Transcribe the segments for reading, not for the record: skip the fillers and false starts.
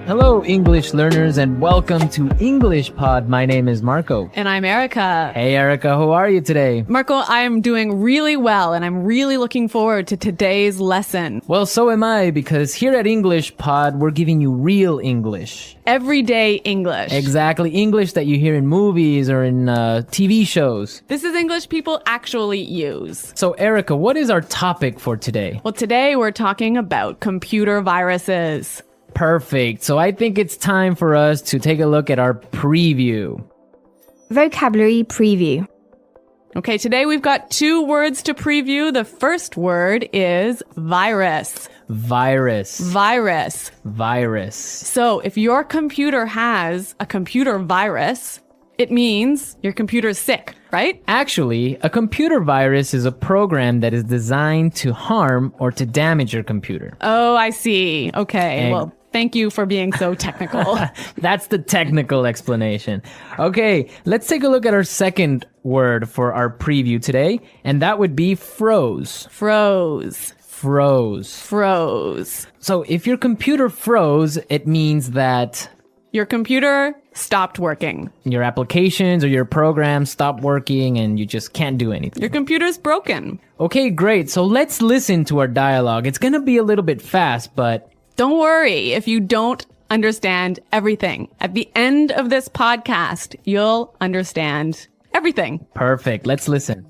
Hello, English learners, and welcome to English Pod. My name is Marco. And I'm Erica. Hey, Erica, how are you today? Marco, I'm doing really well, and I'm really looking forward to today's lesson. Well, so am I, because here at English Pod, we're giving you real English. Everyday English. Exactly, English that you hear in movies or in TV shows. This is English people actually use. So, Erica, what is our topic for today? Well, today we're talking about computer viruses. Perfect. So I think it's time for us to take a look at our preview. Vocabulary preview. Okay, today we've got 2 words to preview. The first word is virus. Virus. Virus. Virus. So if your computer has a computer virus, it means your computer's sick, right? Actually, a computer virus is a program that is designed to harm or to damage your computer. Oh, I see. Okay, well, thank you for being so technical. That's the technical explanation. Okay, let's take a look at our second word for our preview today, and that would be froze. Froze. Froze. Froze. So if your computer froze, it means that Your computer stopped working. your applications or your programs stop working and you just can't do anything. Your computer's broken. Okay, great. So let's listen to our dialogue. It's gonna be a little bit fast, but Don't worry if you don't understand everything. At the end of this podcast, you'll understand everything. perfect. Let's listen.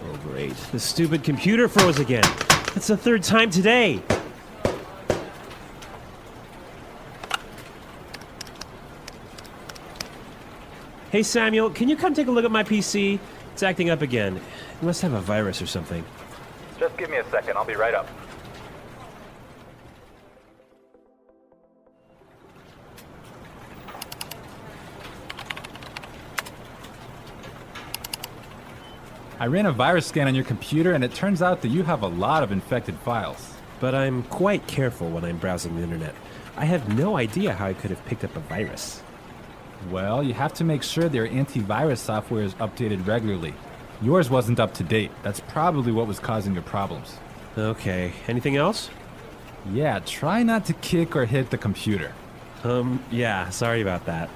Oh, great. The stupid computer froze again. That's the 3rd time today. Hey, Samuel, can you come take a look at my PC? It's acting up again. It must have a virus or something. Just give me a second. I'll be right up. I ran a virus scan on your computer and it turns out that you have a lot of infected files. But I'm quite careful when I'm browsing the internet. I have no idea how I could have picked up a virus. Well, you have to make sure their antivirus software is updated regularly. Yours wasn't up to date. That's probably what was causing your problems. Okay, anything else? Yeah, try not to kick or hit the computer. Yeah, sorry about that.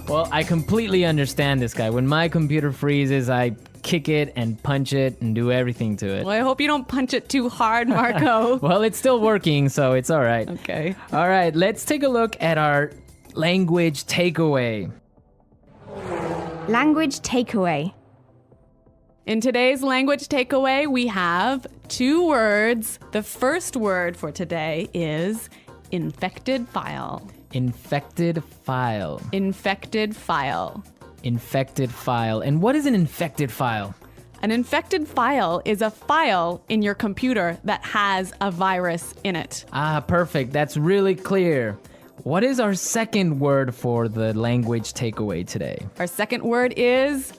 Well, I completely understand this guy. When my computer freezes, I kick it and punch it and do everything to it. Well, I hope you don't punch it too hard, Marco. Well, it's still working, so it's all right. Okay. All right, let's take a look at our language takeaway. Language takeaway. In today's language takeaway, we have 2 words. The first word for today is infected file. Infected file. Infected file. Infected file. And what is an infected file? An infected file is a file in your computer that has a virus in it. Ah, perfect. That's really clear. What is our second word for the language takeaway today? Our second word is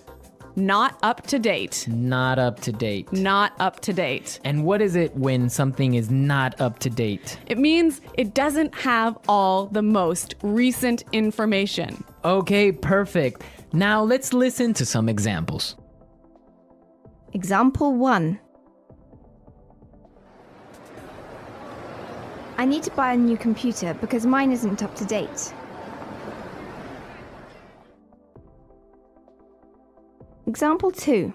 not up to date. Not up to date. Not up to date. And what is it when something is not up to date? It means it doesn't have all the most recent information. Okay, perfect. Now let's listen to some examples. Example 1. I need to buy a new computer because mine isn't up to date. Example 2.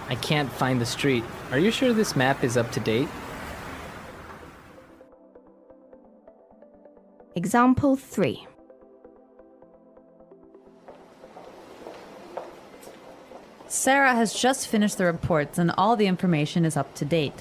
I can't find the street. Are you sure this map is up to date? Example 3. Sarah has just finished the reports and all the information is up to date.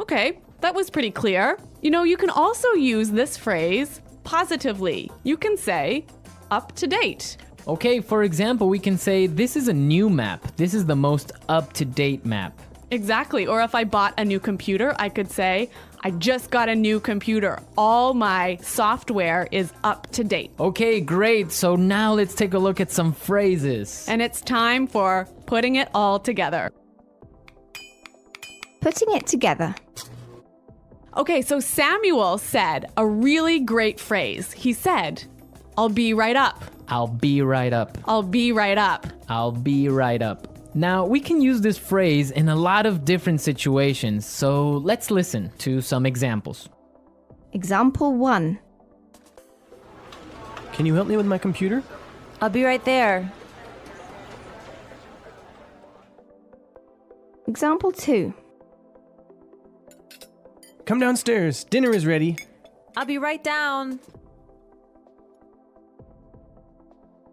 Okay, that was pretty clear. You know, you can also use this phrase positively. You can say, up to date. Okay, for example, we can say this is a new map. This is the most up-to-date map. Exactly. Or if I bought a new computer, I could say, I just got a new computer. All my software is up to date. Okay, great. So now let's take a look at some phrases. And it's time for putting it all together. Putting it together. Okay, so Samuel said a really great phrase. He said, I'll be right up. I'll be right up. I'll be right up. I'll be right up. Now, we can use this phrase in a lot of different situations, so let's listen to some examples. Example 1. Can you help me with my computer? I'll be right there. Example 2. Come downstairs. Dinner is ready. I'll be right down.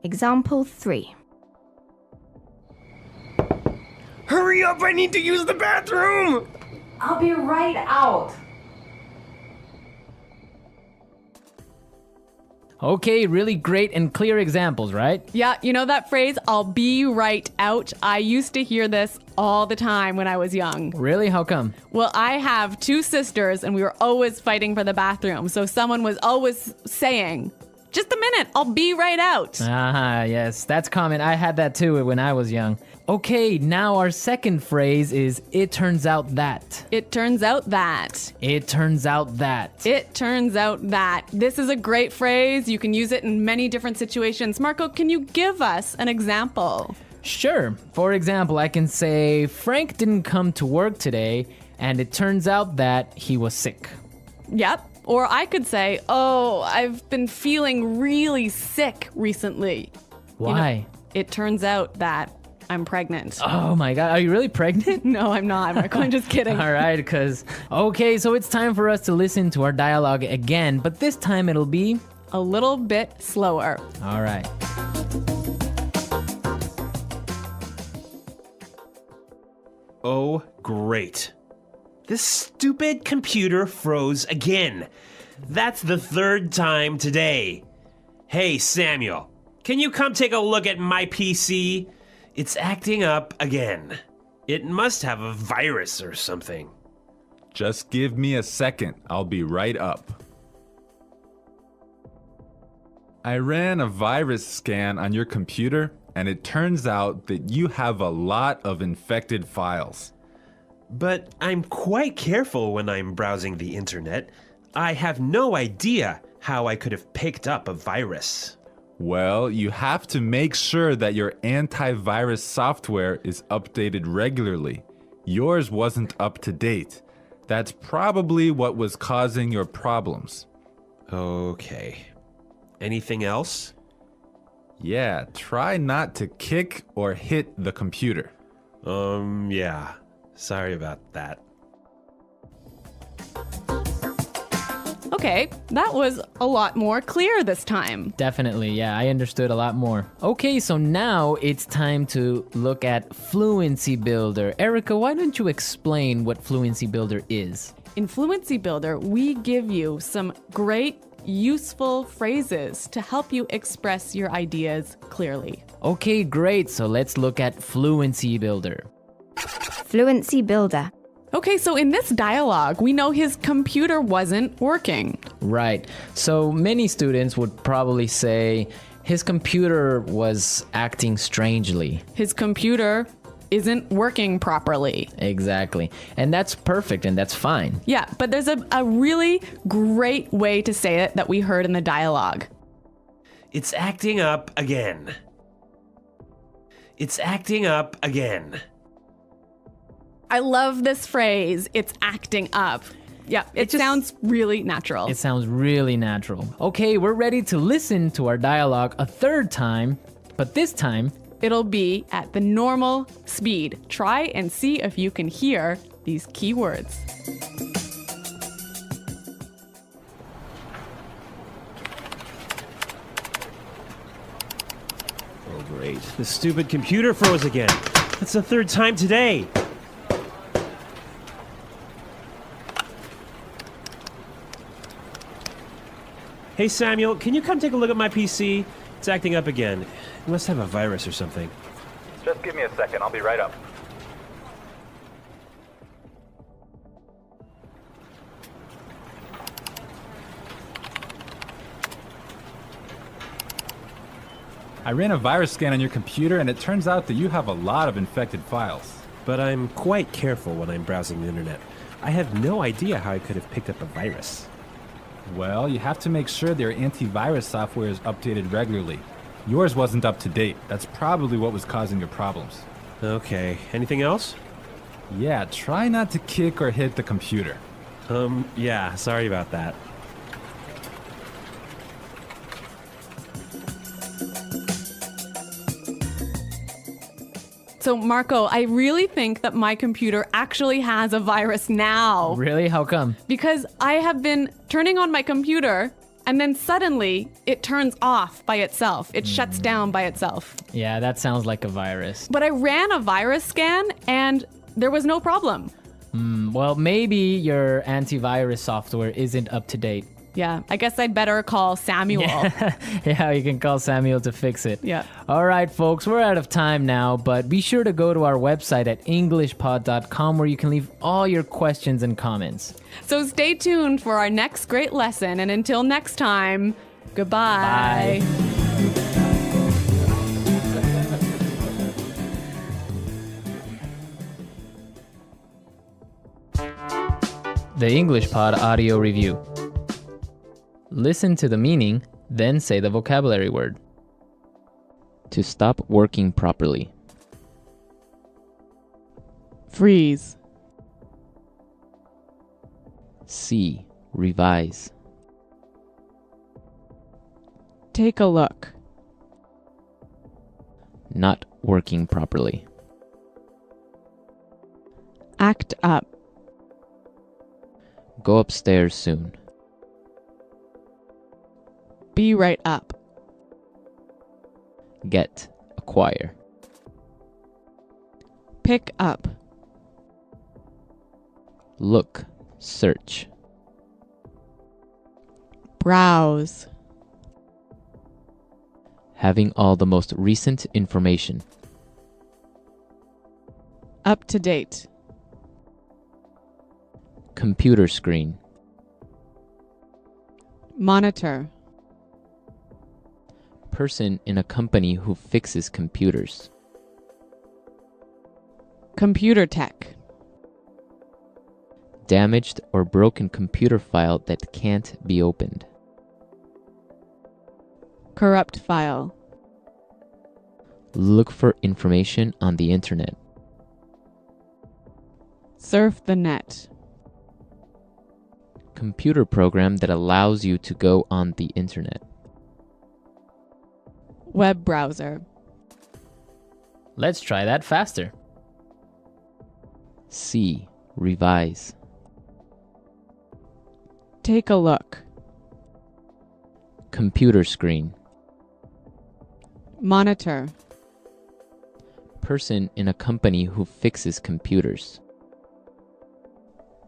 Example 3. Hurry up, I need to use the bathroom! I'll be right out. Okay, really great and clear examples, right? Yeah, you know that phrase, I'll be right out? I used to hear this all the time when I was young. Really? How come? Well, I have 2 sisters and we were always fighting for the bathroom. So someone was always saying, just a minute, I'll be right out. Ah, yes, that's common. I had that too when I was young. Okay, now our second phrase is, it turns out that. It turns out that. It turns out that. It turns out that. This is a great phrase. You can use it in many different situations. Marco, can you give us an example? Sure. For example, I can say, Frank didn't come to work today, and it turns out that he was sick. Yep. Or I could say, oh, I've been feeling really sick recently. Why? It turns out that I'm pregnant. Oh my God, are you really pregnant? No, I'm not, Marco. I'm just kidding. All right, okay, so it's time for us to listen to our dialogue again, but this time it'll be A little bit slower. all right. Oh, great. This stupid computer froze again. That's the 3rd time today. Hey, Samuel, can you come take a look at my PC? It's acting up again. It must have a virus or something. Just give me a second. I'll be right up. I ran a virus scan on your computer, and it turns out that you have a lot of infected files. But I'm quite careful when I'm browsing the internet. I have no idea how I could have picked up a virus. Well, you have to make sure that your antivirus software is updated regularly. Yours wasn't up to date. That's probably what was causing your problems. Okay. Anything else? Yeah, try not to kick or hit the computer. Yeah. Sorry about that. Okay, that was a lot more clear this time. Definitely, yeah, I understood a lot more. Okay, so now it's time to look at Fluency Builder. Erica, why don't you explain what Fluency Builder is? In Fluency Builder, we give you some great, useful phrases to help you express your ideas clearly. Okay, great, so let's look at Fluency Builder. Fluency Builder. Okay, so in this dialogue, we know his computer wasn't working. Right, so many students would probably say his computer was acting strangely. His computer isn't working properly. Exactly, and that's perfect and that's fine. Yeah, but there's a really great way to say it that we heard in the dialogue. It's acting up again. It's acting up again. I love this phrase, it's acting up. Yeah, it sounds really natural. It sounds really natural. Okay, we're ready to listen to our dialogue a 3rd time, but this time, It'll be at the normal speed. Try and see if you can hear these key words. Oh, great. The stupid computer froze again. That's the 3rd time today. Hey, Samuel, can you come take a look at my PC? It's acting up again. It must have a virus or something. Just give me a second. I'll be right up. I ran a virus scan on your computer, and it turns out that you have a lot of infected files. but I'm quite careful when I'm browsing the internet. I have no idea how I could have picked up a virus. Well, you have to make sure their antivirus software is updated regularly. Yours wasn't up to date. That's probably what was causing your problems. Okay, anything else? Yeah, try not to kick or hit the computer. Yeah, sorry about that. So, Marco, I really think that my computer actually has a virus now. Really? How come? Because I have been turning on my computer and then suddenly it turns off by itself. It shuts down by itself. Yeah, that sounds like a virus. But I ran a virus scan and there was no problem. Well, maybe your antivirus software isn't up to date. Yeah, I guess I'd better call Samuel. Yeah, you can call Samuel to fix it. Yeah. All right, folks, we're out of time now, but be sure to go to our website at englishpod.com where you can leave all your questions and comments. So stay tuned for our next great lesson. And until next time, goodbye. Bye. The English Pod Audio Review. Listen to the meaning, then say the vocabulary word. To stop working properly. Freeze. See, revise. Take a look. Not working properly. Act up. Go upstairs soon. Be right up. Get, acquire. Pick up. Look, search. Browse. Having all the most recent information. Up to date. Computer screen. Monitor. Person in a company who fixes computers. Computer tech. Damaged or broken computer file that can't be opened. Corrupt file. Look for information on the internet. Surf the net. Computer program that allows you to go on the internet. Web browser. Let's try that faster. See, revise. Take a look. Computer screen. Monitor. Person in a company who fixes computers.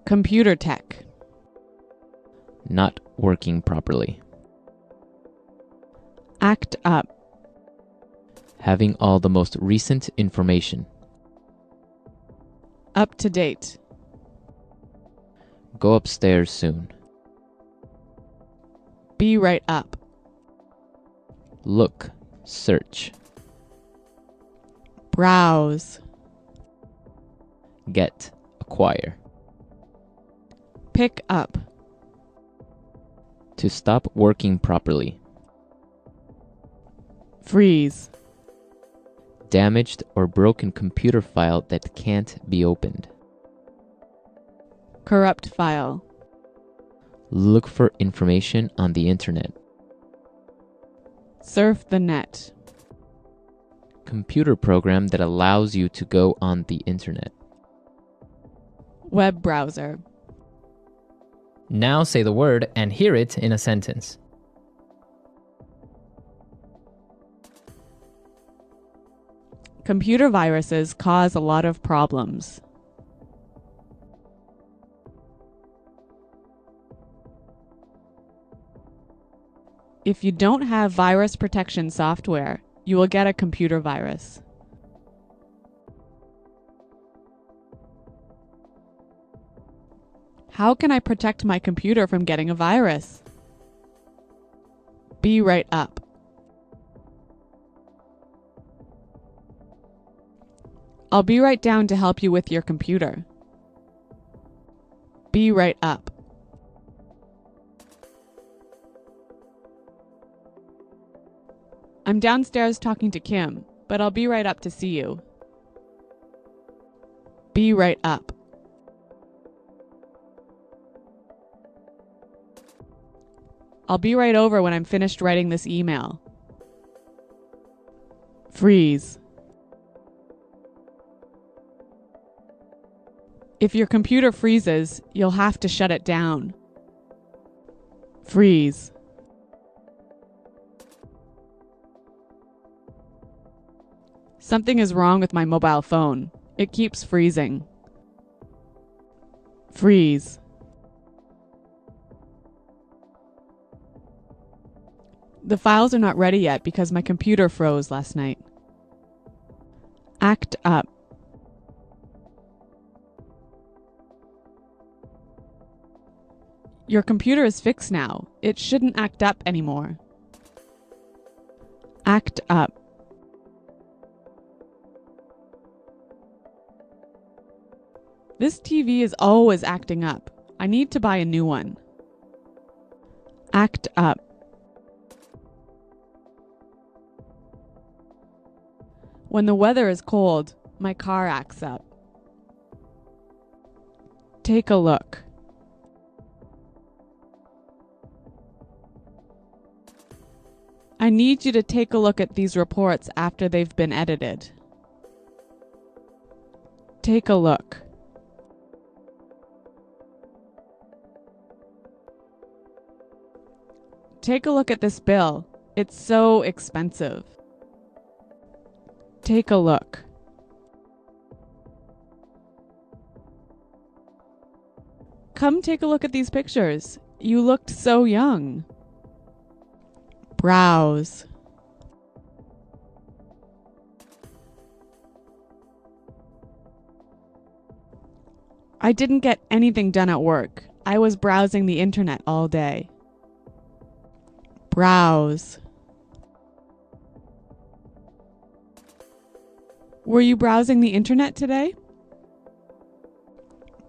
Computer tech. Not working properly. Act up. Having all the most recent information. Up to date. Go upstairs soon. Be right up. Look, search. Browse. Get, acquire. Pick up. To stop working properly. Freeze. Damaged or broken computer file that can't be opened. Corrupt file. Look for information on the internet. Surf the net. Computer program that allows you to go on the internet. Web browser. Now say the word and hear it in a sentence. Computer viruses cause a lot of problems. If you don't have virus protection software, you will get a computer virus. How can I protect my computer from getting a virus? Be right up. I'll be right down to help you with your computer. Be right up. I'm downstairs talking to Kim, but I'll be right up to see you. Be right up. I'll be right over when I'm finished writing this email. Freeze. If your computer freezes, you'll have to shut it down. Freeze. Something is wrong with my mobile phone. It keeps freezing. Freeze. The files are not ready yet because my computer froze last night. Act up. Your computer is fixed now. It shouldn't act up anymore. Act up. This TV is always acting up. I need to buy a new one. Act up. When the weather is cold, my car acts up. Take a look. I need you to take a look at these reports after they've been edited. Take a look. Take a look at this bill. It's so expensive. Take a look. Come take a look at these pictures. You looked so young. Browse. I didn't get anything done at work. I was browsing the internet all day. Browse. Were you browsing the internet today?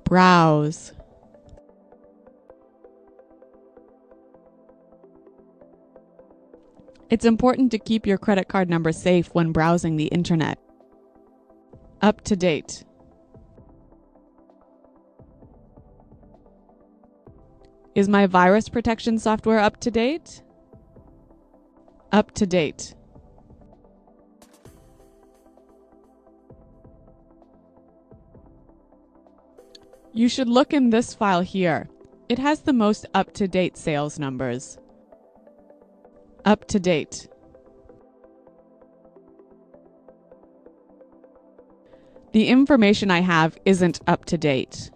Browse. It's important to keep your credit card number safe when browsing the internet. Up to date. Is my virus protection software up to date? Up to date. You should look in this file here. It has the most up-to-date sales numbers. Up to date. The information I have isn't up to date.